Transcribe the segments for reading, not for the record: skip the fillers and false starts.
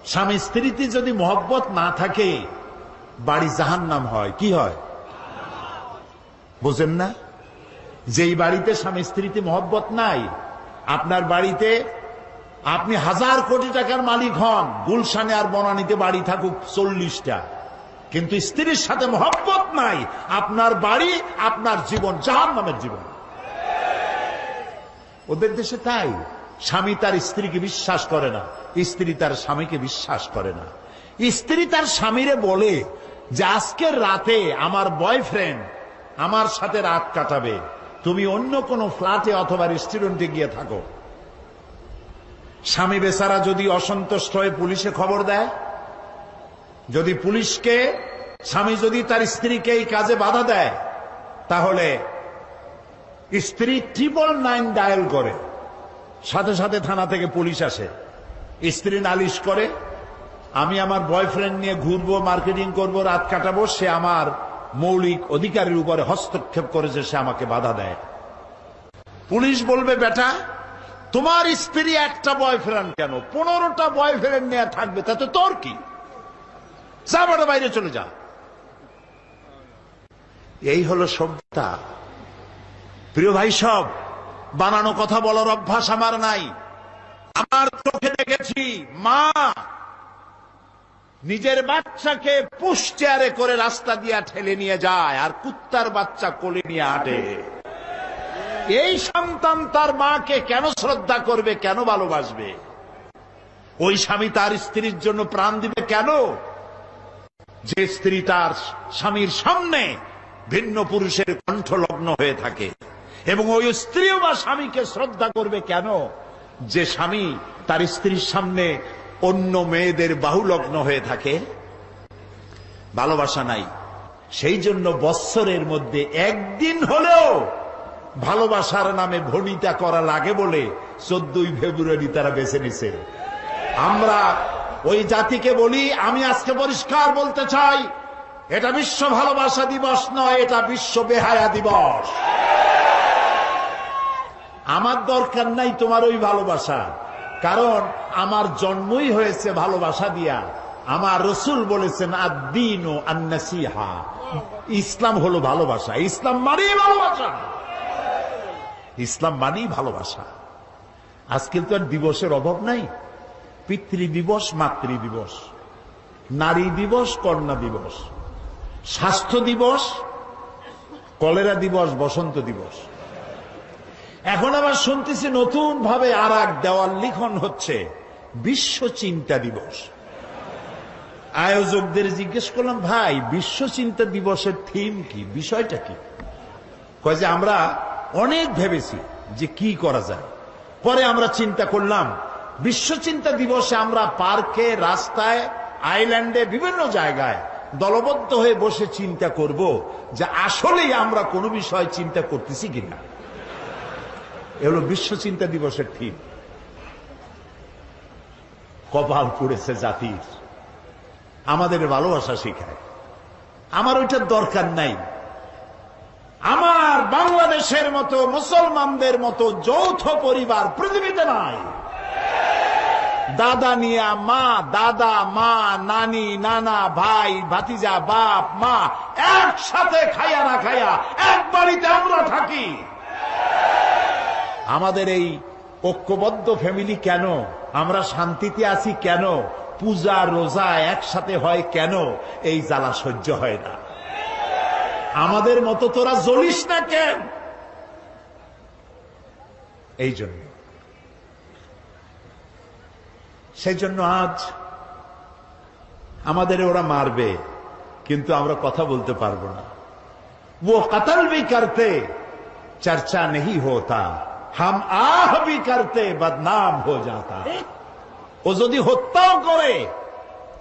স্বামী স্ত্রীতে যদি মহব্বত না থাকে বাড়ি জাহান্নাম হয়। কি হয় বুঝেন না? যেই বাড়িতে স্বামী স্ত্রীতে মহব্বত নাই, আপনার বাড়িতে আপনি 1000 কোটি টাকার মালিক হন, গুলশানে আর বনানীতে বাড়ি থাকুক 40টা, কিন্তু স্ত্রীর সাথে মহব্বত নাই, আপনার বাড়ি আপনার জীবন জাহান্নামের জীবন। ওদের দেশে তাই, স্বামী তার স্ত্রীকে বিশ্বাস করে না, স্ত্রী তার স্বামীকে বিশ্বাস করে না। স্ত্রী তার স্বামীরে বলে যে আজকের রাতে আমার বয়ফ্রেন্ড আমার সাথে রাত কাটাবে, তুমি অন্য কোনো ফ্ল্যাটে অথবা রেস্টুরেন্টে গিয়ে থাকো। স্বামী বেচারা যদি অসন্তুষ্ট হয়ে পুলিশে খবর দেয়, যদি পুলিশকে স্বামী যদি তার স্ত্রীকে এই কাজে বাধা দেয়, তাহলে স্ত্রী 999 ডায়াল করে, সাথে সাথে থানা থেকে পুলিশ আসে। স্ত্রী নালিশ করে, আমি আমার বয়ফ্রেন্ড নিয়ে ঘুরবো, মার্কেটিং করব, রাত কাটাবো, সে আমার মৌলিক অধিকারের উপরে হস্তক্ষেপ করেছে, সে আমাকে বাধা দেয়। পুলিশ বলবে, বেটা তোমার স্ত্রী একটা বয়ফ্রেন্ড কেন, 15টা বয়ফ্রেন্ড নিয়ে থাকবে, তাতে তোর কি, যা বড় বাইরে চলে যা। এই হলো সভ্যতা। প্রিয় ভাই, সব বানানো কথা বলার অভ্যাস আমার নাই। আমার চোখে দেখেছি মা নিজের বাচ্চাকে পুশ চেয়ারে করে রাস্তা দিয়ে ঠেলে নিয়ে যায়, আর কুত্তার বাচ্চা কোলে নিয়ে হাঁটে। এই সন্তান তার মাকে কেন শ্রদ্ধা করবে, কেন ভালোবাসবে? ওই স্বামী তার স্ত্রীর জন্য প্রাণ দিবে কেন? যে স্ত্রী তার স্বামীর সামনে ভিন্ন পুরুষের কণ্ঠলগ্ন হয়ে থাকে। এবং ওই স্ত্রীও বা স্বামীকে শ্রদ্ধা করবে কেন? যে স্বামী তার স্ত্রীর সামনে অন্য মেয়েদের বাহুলগ্ন হয়ে থাকে। ভালোবাসা নাই। সেই জন্য বৎসরের মধ্যে একদিন হলেও ভালোবাসার নামে ভনিতা করা লাগে বলে 14ই ফেব্রুয়ারি তারা বেছে নিছে। আমরা ওই জাতিকে বলি, আমি আজকে পরিষ্কার বলতে চাই, এটা বিশ্ব ভালোবাসা দিবস নয়, এটা বিশ্ব বেহায়া দিবস। আমার দরকার নাই তোমার ওই ভালোবাসা, কারণ আমার জন্মই হয়েছে ভালোবাসা দিয়া। আমার রসুল বলেছেন আদ-দীন আন-নাসিহা, ইসলাম হলো ভালোবাসা। ইসলাম মানেই ভালোবাসা, ইসলাম মানেই ভালোবাসা। আজকে তো আর দিবসের অভাব নাই। পিতৃ দিবস, মাতৃ দিবস, নারী দিবস, কন্যা দিবস, স্বাস্থ্য দিবস, কলেরা দিবস, বসন্ত দিবস। এখন আবার শুনতেছি নতুন ভাবে আর এক দেওয়াল লিখন হচ্ছে, বিশ্ব চিন্তা দিবস। আয়োজকদের জিজ্ঞেস করলাম, ভাই বিশ্ব চিন্তা দিবসের থিম কি, বিষয়টা কি? কয় যে আমরা অনেক ভেবেছি যে কি করা যায়, পরে আমরা চিন্তা করলাম বিশ্ব চিন্তা দিবসে আমরা পার্কে, রাস্তায়, আইল্যান্ডে, বিভিন্ন জায়গায় দলবদ্ধ হয়ে বসে চিন্তা করব যে আসলেই আমরা কোনো বিষয় চিন্তা করতেছি কিনা। এগুলো বিশ্ব চিন্তা দিবসের থিম। কপাল পুড়েছে জাতির, আমাদের ভালোবাসা শিখায়। আমার ওইটার দরকার নাই। আমার বাংলাদেশের মতো, মুসলমানদের মতো যৌথ পরিবার পৃথিবীতে নাই। দাদা নিয়া মা, দাদা মা, নানি নানা, ভাই ভাতিজা, বাপ মা একসাথে খাইয়া না খাইয়া এক বাড়িতে আমরা থাকি। আমাদের এই ঐক্যবদ্ধ ফ্যামিলি কেন? আমরা শান্তিতে আছি কেন? পূজা রোজা একসাথে হয় কেন? এই জ্বালা সহ্য হয় না। আমাদের মতো তোরা জ্বলিস না কেন? এই জন্য, সেই জন্য আজ আমাদের ওরা মারবে, কিন্তু আমরা কথা বলতে পারবো না। वो कत्ल भी करते चर्चा नहीं होता, हम आह भी करते बदनाम हो जाता। ও যদি হত্যাও করে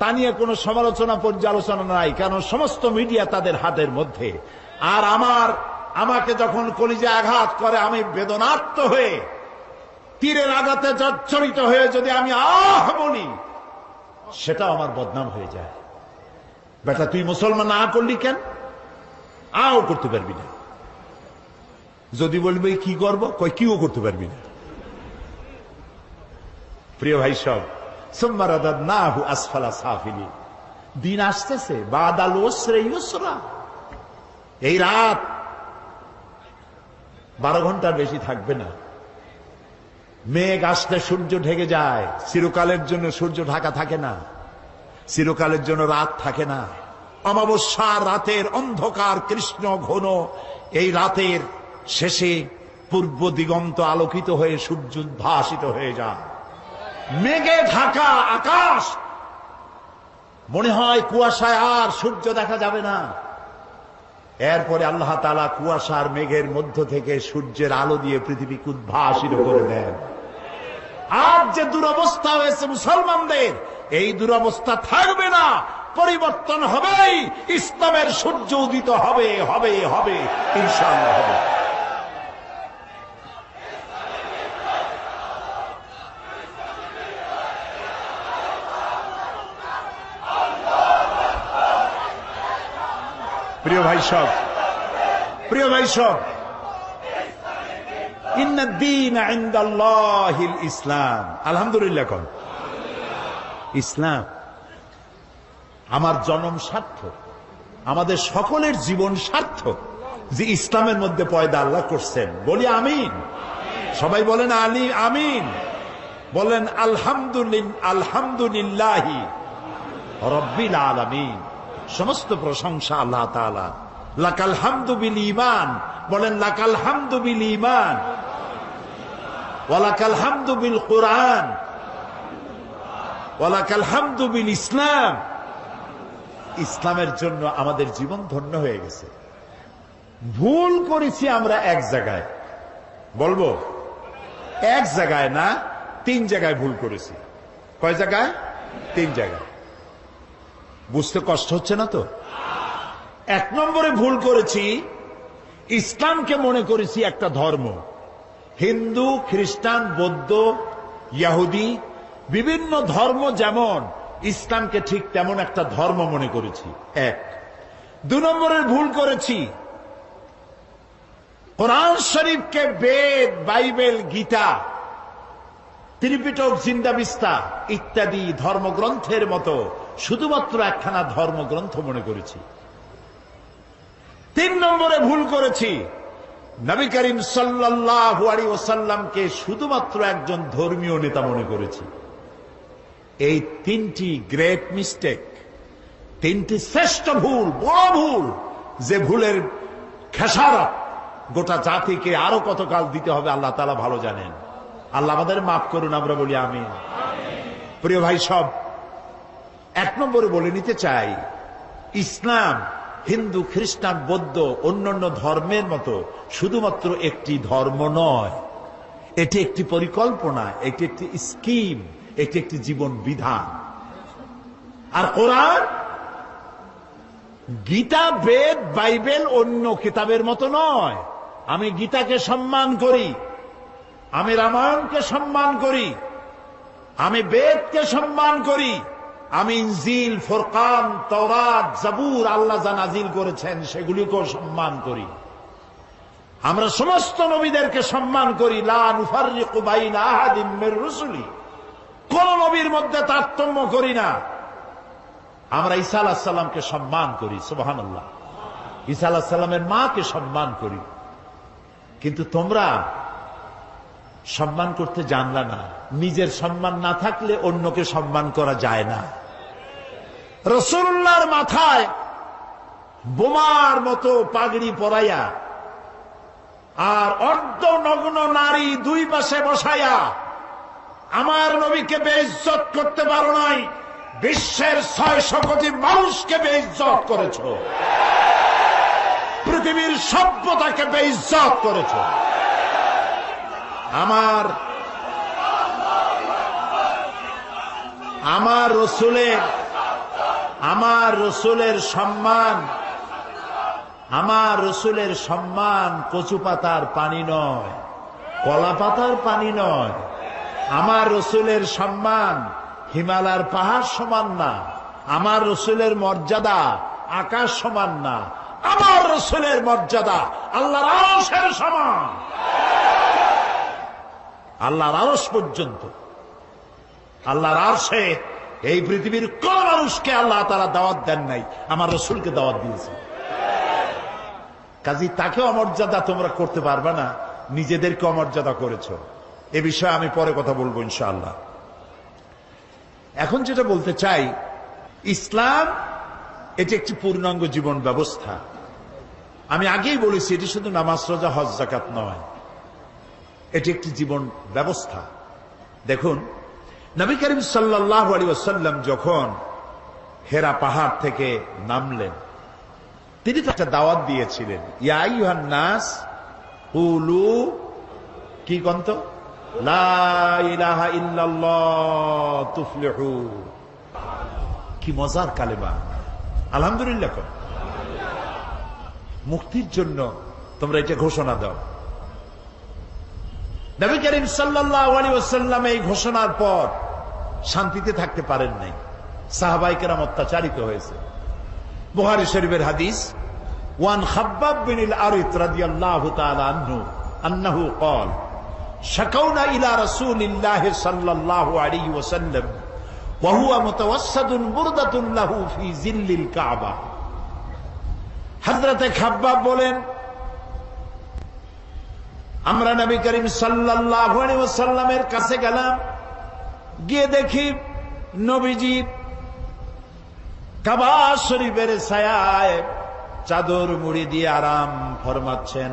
তা নিয়ে কোনো সমালোচনা পর্যালোচনা নাই, কারণ সমস্ত মিডিয়া তাদের হাতের মধ্যে। আর আমাকে যখন কলিজে আঘাত করে, আমি বেদনার্ত হয়ে তীরের আঘাতে জর্জরিত হয়ে যদি আমি আহ বলি, সেটাও আমার বদনাম হয়ে যায়। বেটা তুই মুসলমান আহ করলি কেন? আও করতে পারবি না। যদি বলবি কি করবো, কই কিও করতে পারবি না। প্রিয় ভাই সব, সুম্মা রাদাদনাহু আসফালা সাফিলিন। দিন আসতেছে, বাদাল উসরি ইউসরা। এই রাত 12 ঘন্টার বেশি থাকবে না। মেঘ আসলে সূর্য ঢেকে যায়। চিরকালের জন্য সূর্য ঢাকা থাকে না, চিরকালের জন্য রাত থাকে না। অমাবস্যার রাতের অন্ধকার কৃষ্ণ ঘন এই রাতের শেষে পূর্ব দিগন্ত আলোকিত হয়ে সূর্য উদ্ভাসিত হয়ে যায়। মেঘে ঢাকা আকাশ, মনে হয় কুয়াশায় আর সূর্য দেখা যাবে না। এরপরে আল্লাহ তাআলা কুয়াশার মেঘের মধ্য থেকে সূর্যের আলো দিয়ে পৃথিবীকে উদ্ভাসিত করে দেন। আজ যে দুরবস্থা হয়েছে মুসলমানদের, এই দুরবস্থা থাকবে না, পরিবর্তন হবেই। ইসলামের সূর্য উদিত হবে, হবে, হবে, ইনশাআল্লাহ হবে। প্রিয় ভাই সব, প্রিয় ভাই সব, ইন্নাদ-দীন ইনদাল্লাহিল ইসলাম। আলহামদুলিল্লাহ কোন ইসলাম। আমার জন্ম সার্থক, আমাদের সকলের জীবন সার্থক যে ইসলামের মধ্যে পয়দা আল্লাহ করছেন। বলি আমিন। সবাই বলেন আলী আমিন। বলেন আলহামদুলিল্লাহি রাব্বিল আলামিন। সমস্ত প্রশংসা আল্লাহ তাআলা। লাকাল হামদু বিল ঈমান। বলেন লাকাল হামদু বিল ঈমান ওয়া লাকাল হামদু বিল কুরআন ওয়া লাকাল হামদু বিল ইসলাম। ইসলামের জন্য আমাদের জীবন ধন্য হয়ে গেছে। ভুল করেছি আমরা এক জায়গায়, বলবো এক জায়গায় না, 3 জায়গায় ভুল করেছি। কয় জায়গায়? 3 জায়গায়। বুঝতে কষ্ট হচ্ছে না তো? 1 নম্বরে ভুল করেছি, ইসলামকে মনে করেছি একটা ধর্ম। হিন্দু, খ্রিস্টান, বৌদ্ধ, ইহুদি বিভিন্ন ধর্ম যেমন, ইসলামকে ঠিক তেমন একটা ধর্ম মনে করেছি। 1। 2 নম্বরের ভুল করেছি, কোরআন শরীফকে বেদ, বাইবেল, গীতা, ত্রিপিটক, জিন্দাবিস্তা ইত্যাদি ধর্মগ্রন্থের মতো শুধুমাত্র একখানা ধর্মগ্রন্থ মনে করেছি। 3 নম্বরে ভুল করেছি, নবী করিম সাল্লাল্লাহু আলাইহি ওয়াসাল্লামকে শুধুমাত্র একজন ধর্মীয় নেতা মনে করেছি। এই 3টি গ্রেট মিস্টেক, 3টি শ্রেষ্ঠ ভুল, বড় ভুল, যে ভুলের খেসারত গোটা জাতিকে আরো কতকাল দিতে হবে আল্লাহ তাআলা ভালো জানেন। আল্লাহ আমাদের মাফ করুন, আমরা বলি আমিন। প্রিয় ভাই সব, 1 নম্বরে বলে নিতে চাই, ইসলাম হিন্দু, খ্রিস্টান, বৌদ্ধ অন্যান্য ধর্মের মতো শুধুমাত্র একটি ধর্ম নয়। এটি একটি পরিকল্পনা, এটি একটি স্কিম, এটি একটি জীবন বিধান। আর কোরআন, গীতা, বেদ, বাইবেল অন্য কিতাবের মতো নয়। আমি গীতাকে সম্মান করি, আমি রামায়ণকে সম্মান করি, আমি বেদকে সম্মান করি, আমি ইনজিল, ফুরকান, তাওরাত, জাবুর আল্লাহ যা নাজিল করেছেন সেগুলিকেও সম্মান করি। আমরা সমস্ত নবীদেরকে সম্মান করি। লা নুফাররিকু বাইনা আহাদিম মির রুসুলি। কোন নবীর মধ্যে তারতম্য করি না। আমরা ঈসা আলাইহিস সালামকে সম্মান করি, সুবহানাল্লাহ। ঈসা আলাইহিস সালামের মাকে সম্মান করি। কিন্তু তোমরা সম্মান করতে জানলা না। নিজের সম্মান না থাকলে অন্যকে সম্মান করা যায় না। রাসূলুল্লাহর মাথায় বোমার মতো পাগড়ি পরাইয়া আর অর্ধ নগ্ন নারী 2 পাশে বসাইয়া আমার নবীকে বেইজ্জত করতে পারো নাই, বিশ্বের 600 কোটি মানুষকে বেইজ্জত করেছ, পৃথিবীর সভ্যতাকে বেইজ্জত করেছ। আমার রসুলের সম্মান কচু পাতার পানি নয়, কলা পাতার পানি নয়। আমার রসুলের সম্মান হিমালয়ের পাহাড় সমান না। আমার রসুলের মর্যাদা আকাশ সমান না। আমার রসুলের মর্যাদা আল্লাহর আরশের সমান, আল্লাহর আরশ পর্যন্ত। আল্লাহর আরশে এই পৃথিবীর কোন মানুষকে আল্লাহ তাআলা দাওয়াত দেন নাই, আমার রাসূলকে দাওয়াত দিয়েছে। কাজী তাকে অমর্যাদা তোমরা করতে পারবে না, নিজেদেরকে অমর্যাদা করেছো। এ বিষয়ে আমি পরে কথা বলবো ইনশাআল্লাহ। এখন যেটা বলতে চাই, ইসলাম এটি একটি পূর্ণাঙ্গ জীবন ব্যবস্থা। আমি আগেই বলেছি এটি শুধু নামাজ রোজা হজ যাকাত নয়, এটি একটি জীবন ব্যবস্থা। দেখুন, নবী করিম সাল্লাল্লাহু আলাইহি ওয়াসাল্লাম যখন হেরা পাহাড় থেকে নামলেন, তিনি তো একটা দাওয়াত দিয়েছিলেন, ইয়া আইয়ুহান নাস কুলু কি কন্ত লা ইলাহা ইল্লাল্লাহ তুফলিহু। কি মজার কালেমা, আলহামদুলিল্লাহ। মুক্তির জন্য তোমরা এটা ঘোষণা দাও। নবী করিম সাল্লাল্লাহু আলাইহি ওয়াসাল্লাম এই ঘোষণার পর শান্তিতে থাকতে পারেন নাই, সাহাবায়ে কেরাম অত্যাচারিত হয়েছে। বুখারী শরীফের হাদিস, ওয়ান খাব্বাব বিন আল-আরিত রাদিয়াল্লাহু তাআলা আনহু আন্নাহু ক্বাল শাকাউনা ইলা রাসূলিল্লাহি সাল্লাল্লাহু আলাইহি ওয়াসাল্লাম ওয়া হুয়া মুতাওয়াসসাদুন বুরদাতুন লাহু ফি জিল্লিল কাবা। হযরতে খাব্বাব বলেন, আমরা নবী করিম সাল্লাল্লাহু আলাইহি ওয়াসাল্লামের কাছে গেলাম, গিয়ে দেখি নবীজি কাবা শরীফের ছায়ায় চাদর মুড়ি দিয়ে আরাম ফরমাচ্ছেন।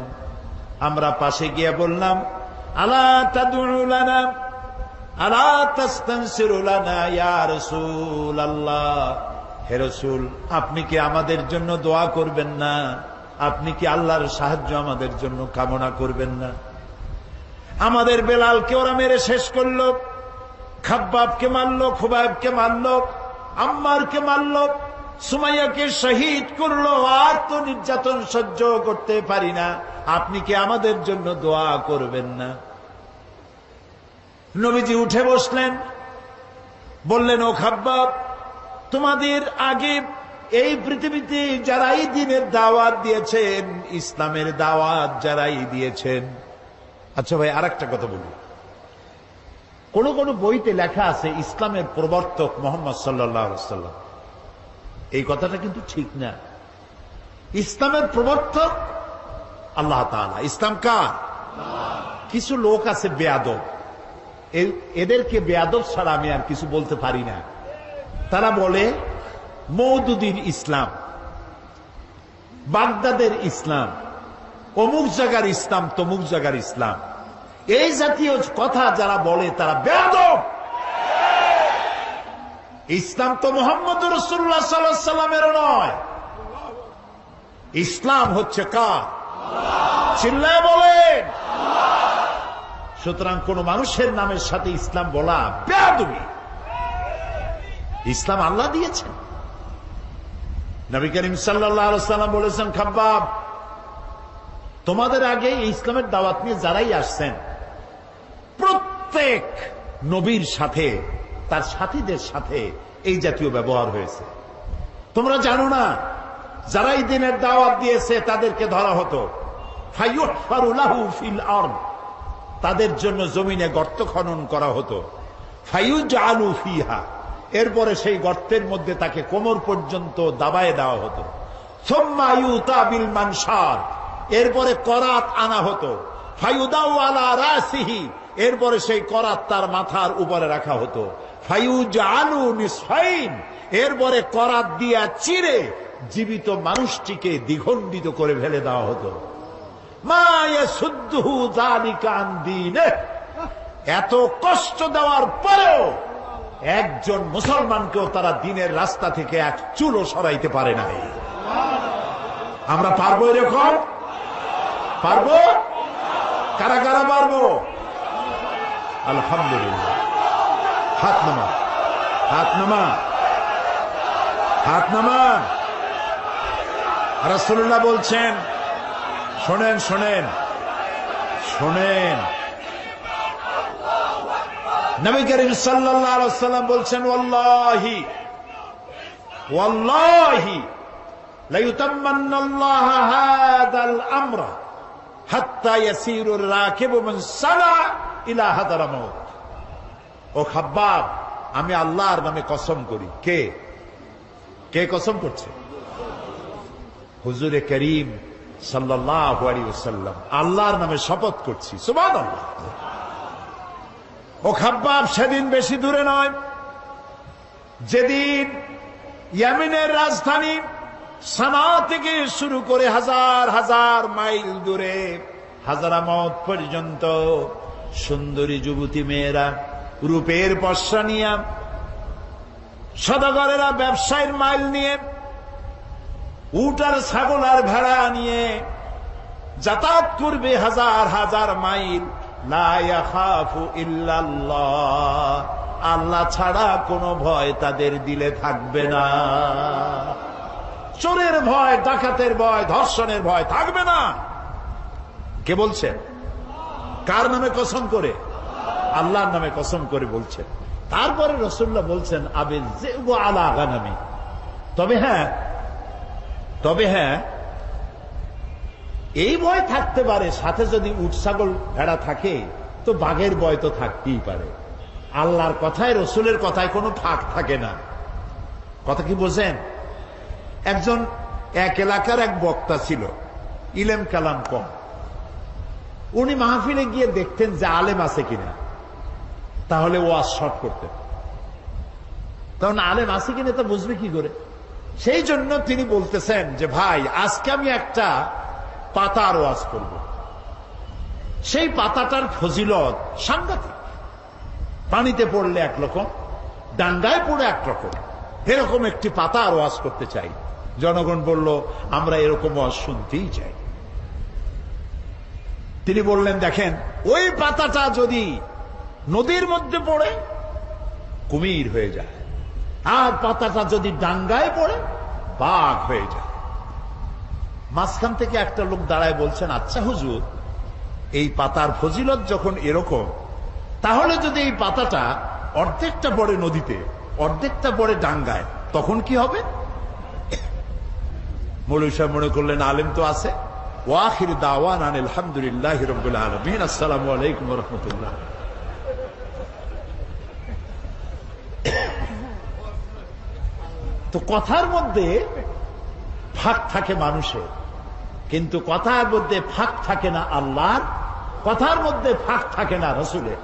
আমরা পাশে গিয়ে বললাম, আলা তাদউ লানা আলা তাস্তানসিরু লানা ইয়া রাসূলুল্লাহ, হে রাসূল আপনি কি আমাদের জন্য দোয়া করবেন না? আপনি কি আল্লাহর সাহায্য আমাদের জন্য কামনা করবেন না? আমাদের বেলালকে ওরা মেরে শেষ করলো, খাব্বাবকে মারলো, খুবাইবকে মারলো, আম্মারকে মারলো, সুমাইয়াকে শহীদ করলো। আর তো নির্যাতন সহ্য করতে পারি না, আপনি কি আমাদের জন্য দোয়া করবেন না? নবীজি উঠে বসলেন, বললেন, ও খাব্বাব, তোমাদের আগে এই পৃথিবীতে যারাই দ্বীনের দাওয়াত দিয়েছেন, ইসলামের দাওয়াত যারাই দিয়েছেন। আচ্ছা ভাই, আরেকটা কথা বলি, কোন কোন বইতে লেখা আছে ইসলামের প্রবর্তক মুহাম্মদ সাল্লাল্লাহু আলাইহি ওয়াসাল্লাম। এই কথাটা কিন্তু ঠিক না। ইসলামের প্রবর্তক আল্লাহ তাআলা। ইসলাম কার? কিছু লোক আছে বেয়াদব, এদেরকে বেয়াদব ছাড়া আমি আর কিছু বলতে পারি না। তারা বলে মওদুদীর ইসলাম, বাগদাদের ইসলাম, অমুক জায়গার ইসলাম, তমুক জায়গার ইসলাম। এই জাতীয় কথা যারা বলে তারা বেয়াদব। ইসলাম তো মুহাম্মদ রাসূলুল্লাহ সাল্লাল্লাহু আলাইহি ওয়াসাল্লামের নয়। ইসলাম হচ্ছে কার? চিল্লায় বলেন। সুতরাং কোন মানুষের নামের সাথে ইসলাম বলা বেয়াদবি। ইসলাম আল্লাহ দিয়েছেন। নবী করিম সাল্লাল্লাহু আলাইহি ওয়াসাল্লাম বলেছেন, খাব্বাব, তোমাদের আগে এই ইসলামের দাওয়াত নিয়ে যারাই আসছেন, প্রত্যেক নবীর সাথে তার সাথীদের সাথে এই জাতীয় ব্যবহার হয়েছে। তোমরা জানো না, যারা এই দিনের দাওয়াত দিয়েছে তাদেরকে ধরা হতো, ফায়ুহফারু লাহু ফিল আরদ, তাদের জন্য জমিনে গর্ত খনন করা হতো, ফায়ুজআলু ফিহা, এরপরে সেই গর্তের মধ্যে তাকে কোমর পর্যন্ত দাবায় দেওয়া হতো, সুম্মা ইউতা বিল মানশার, এরপরে করাত আনা হতো, ফায়ুদাউ আলা রাসিহি, এরপরে সেই করাত তার মাথার উপরে রাখা হতো, ফায়ুজআলু নিসফাইন, এরপরে করাত দিয়া চিরে জীবিত মানুষটিকে দ্বিখণ্ডিত করে ফেলে দেওয়া হতো। মা ইয়াসুদ্দুহু যালিকা আন দীনিহি, এত কষ্ট দেওয়ার পরেও একজন মুসলমানকেও তারা দ্বীনের রাস্তা থেকে এক চুলও সরাইতে পারে নাই। আমরা পারবো এরকম? পারবো? কারা কারা পারবো? আলহামদুলিল্লাহ। হাত নামা, হাত নামা, হাত নামা। রাসূলুল্লাহ বলছেন, শোনেন শোনেন শোনেন, নবী করিম সাল্লাল্লাহু আলাইহি ওয়াসাল্লাম বলছেন, ওয়াল্লাহি ওয়াল্লাহি লা ইউতাম্মান্নাল্লাহু হাদাল আমরা হাত্তা ইয়াসিরুর রাকিবু মান সালা ইলা হাদারামাউত। ও খাব্বাব, আমি আল্লাহর নামে কসম করি। কে কে কসম করছে? হুজুরে করিম সাল্লাল্লাহু আলাইহি ওয়াসাল্লাম আল্লাহর নামে শপথ করছি। সুবহানাল্লাহ। ও খাব্বাব সেদিন বেশি দূরে নয়, যেদিন ইয়েমেনের রাজধানী সানা থেকে শুরু করে হাজার হাজার মাইল দূরে হাজারামত পর্যন্ত সুন্দরী যুবতী মেয়েরা রূপের পশা নিয়ে, সদাগরেরা ব্যবসায়ের মাইল নিয়ে, উট আর ছাগল আর ভেড়া নিয়ে যাতায়াত করবে হাজার হাজার মাইল। লা ইয়াখাফু ইল্লাল্লাহ, আল্লাহ ছাড়া কোনো ভয় তাদের দিলে থাকবে না। চোরের ভয়, ডাকাতের ভয়, ধর্ষণের ভয় থাকবে না। কে বলছেন? কার নামে কসম করে? আল্লাহর নামে কসম করে বলছেন। তারপরে রাসূলুল্লাহ বলছেন আবিল যিবু আলা গানামি, তবে হ্যাঁ এই ভয় থাকতে পারে, সাথে যদি উট ছাগল ভেড়া থাকে তো বাঘের ভয় তো থাকতেই পারে। আল্লাহর কথায়, রসুলের কথায় কোনো ফাঁক থাকে না। কথা কি বোঝেন? একজন এক এলাকার এক বক্তা ছিল, ইলেম কালাম কম। উনি মাহফিলে গিয়ে দেখতেন যে আলেম আছে কিনা, তাহলে ওয়াজ শর্ট করতেন। তখন আলেম আছে কিনা তা বুঝবে কি করে? সেই জন্য তিনি বলতেছেন যে ভাই, আজকে আমি একটা পাতার ওয়াজ করব। সেই পাতাটার ফজিলত সাংঘাতিক। পানিতে পড়লে একরকম, ডাঙ্গায় পড়ে একরকম, এরকম একটি পাতার ওয়াজ করতে চাই। জনগণ বলল আমরা এরকম ওয়াজ শুনতেই চাই। তিনি বললেন দেখেন, ওই পাতাটা যদি নদীর মধ্যে পড়ে কুমির হয়ে যায়, আর পাতাটা যদি ডাঙ্গায় পড়ে বাঘ হয়ে যায়। মাঝখান থেকে একটা লোক দাঁড়ায় বলছেন, আচ্ছা হুজুর, এই পাতার ফজিলত যখন এরকম, তাহলে যদি এই পাতাটা অর্ধেকটা পড়ে নদীতে, অর্ধেকটা পড়ে ডাঙ্গায়, তখন কি হবে? মৌলভী সাহেব মনে করলেন আলেম তো আছে। ওয়াখির দাওয়ান আলহামদুলিল্লাহি রাব্বিল আলামিন, আসসালামু আলাইকুম ওয়া রাহমাতুল্লাহ। তো কথার মধ্যে ফাঁক থাকে মানুষের, কিন্তু কথার মধ্যে ফাঁক থাকে না আল্লাহর, কথার মধ্যে ফাঁক থাকে না রসুলের।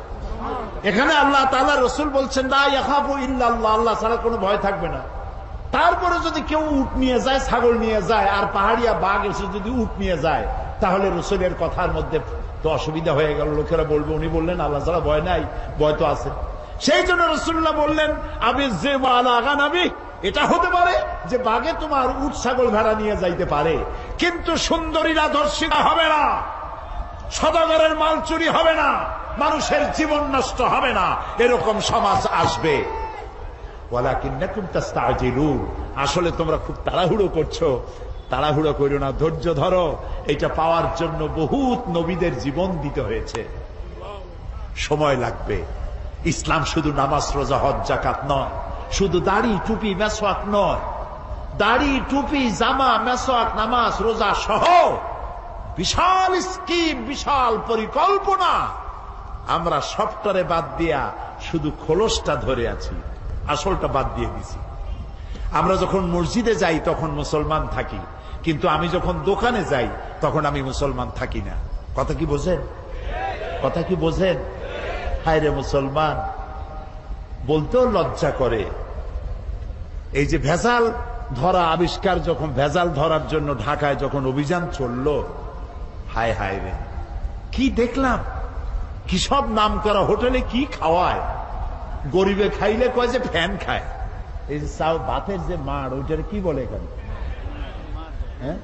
এখানে আল্লাহ তাআলা, রসুল বলছেন লা ইয়াখাফু ইল্লাল্লাহ, আল্লাহ ছাড়া কোনো ভয় থাকবে না। তারপরে যদি কেউ উট নিয়ে যায়, ছাগল নিয়ে যায়, আর পাহাড়িয়া বাঘ এসে যদি উট নিয়ে যায়, তাহলে রসুলের কথার মধ্যে তো অসুবিধা হয়ে গেল। লোকেরা বলবে উনি বললেন আল্লাহ ছাড়া ভয় নাই, ভয় তো আছে। সেই জন্য রাসূলুল্লাহ বললেন আবিজ যিবু আলা গানামি, এটা হতে পারে যে বাঘে তোমার উট ছাগল ভেড়া নিয়ে যাইতে পারে, কিন্তু সুন্দরীরা ধর্ষিতা হবে না, সদাগরের মাল চুরি হবে না, মানুষের জীবন নষ্ট হবে না, এরকম সমাজ আসবে। ওয়ালাকিন্নাকুম তাস্তাজিলুন, আসলে তোমরা খুব তাড়াহুড়ো করছো। তাড়াহুড়ো করো না, ধৈর্য ধরো। এটা পাওয়ার জন্য বহুত নবীদের জীবন দিতে হয়েছে, সময় লাগবে। ইসলাম শুধু নামাজ, রোজা, হজ, যাকাত নয়, শুধু দাড়ি, টুপি, মেসওয়াক নয়। দাড়ি, টুপি, জামা, মেসওয়াক, নামাজ, রোজা সহ বিশাল স্কিম, বিশাল পরিকল্পনা। আমরা সবটারে বাদ দিয়া শুধু খোলসটা ধরে আছি, আসলটা বাদ দিয়ে দিছি। আমরা যখন মসজিদে যাই তখন মুসলমান থাকি, কিন্তু আমি যখন দোকানে যাই তখন আমি মুসলমান থাকি না। কথা কি বোঝেন? কথা কি বোঝেন? হায় রে মুসলমান, বলতেও লজ্জা করে। এই যে ভেজাল ধরা আবিষ্কার, যখন ভেজাল ধরার জন্য ঢাকায় যখন অভিযান চললো, হায় হায় রে, কি দেখলাম! কি সব নাম করা হোটেলে কি খাওয়ায়, গরিবে খাইলে কয় যে ফ্যান খায়। এই যে ভাতের যে মাড়, ওইটার কি বলে এখানে? হ্যাঁ,